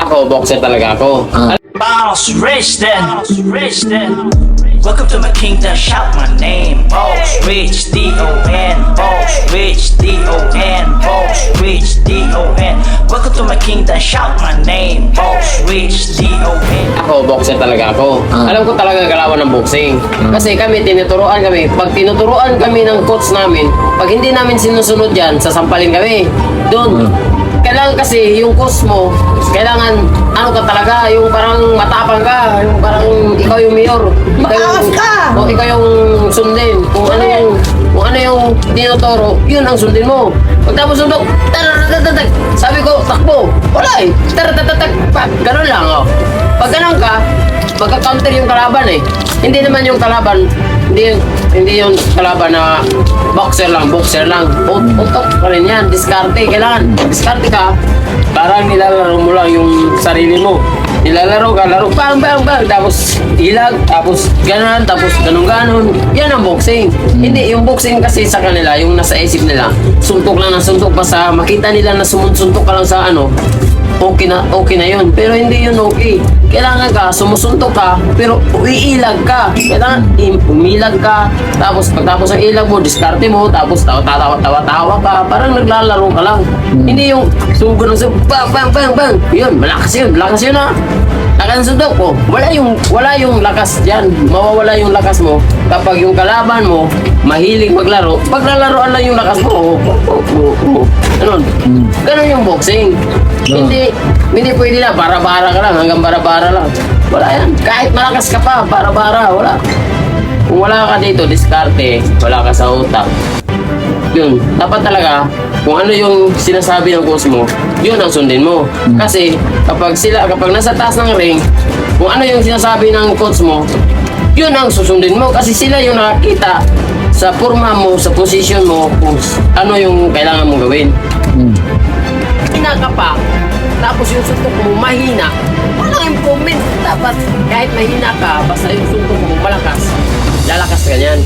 Ako, boxer talaga ako. Boss rich then, Welcome to my kingdom, shout my name. Boss rich, D-O-N. Boss rich, D-O-N. Boss rich, D-O-N. Welcome to my kingdom, shout my name. Boss rich, D-O-N. Ako, boxer talaga ako. Alam ko talaga galawan ng boxing. Kasi kami, tinuturuan kami. Pag tinuturuan kami ng coach namin, pag hindi namin sinusunod yan, sasampalin kami. Doon. Kailangan kasi yung coach mo, kailangan ano ka talaga, yung parang matapang ka, yung parang ikaw yung mayor. Mataas ka! O ikaw yung sundin. Kung ano yung tinuturo, yun ang sundin mo. Pagtapos sundok, taratatak, sabi ko, takbo. Wala eh. Taratatak, ganun lang oh. Pag ganun ka, magka-counter yung kalaban eh. Hindi naman yung kalaban, hindi yung kalaban na boxer lang. Utok pa rin yan, diskarte. Kailangan, diskarte ka, parang nilalaro mo lang yung sarili mo. Nilalaro ka, laro, bang, tapos ilag, tapos ganon, tapos ganon. Yan ang boxing. Hindi, yung boxing kasi sa kanila, yung nasa isip nila, suntok lang na suntok, basta makita nila na sumuntok ka lang sa ano, okay na yun. Pero hindi yun okay. Kailangan ka, sumusuntok ka, pero uiilag ka. Kailangan umilag ka, tapos pagtapos ang ilag mo, diskarte mo, tapos tawa-tawa ka, parang naglalaro ka lang. Hindi yung sugo ng sugo, bang. Yun, malakas yun ha. Lakas ng suntok ko, wala yung lakas dyan. Mawawala yung lakas mo kapag yung kalaban mo mahilig maglaro, paglalaroan lang yung lakas mo. Ganun. Ganun yung boxing. Hindi pwede na bara-bara ka lang, hanggang bara-bara lang. Wala yan. Kahit malakas ka pa, bara-bara, wala. Kung wala ka dito, diskarte, wala ka sa utak. Yun, dapat talaga, kung ano yung sinasabi ng coach mo, yun ang sundin mo. Kasi kapag nasa taas ng ring, kung ano yung sinasabi ng coach mo, yun ang susundin mo. Kasi sila yung nakakita sa forma mo, sa position mo, kung ano yung kailangan mong gawin. Mahina ka pa, tapos yung suntok mo mahina, walang improvement. Dapat kahit mahina ka, basta yung suntok mo malakas, lalakas ka yan.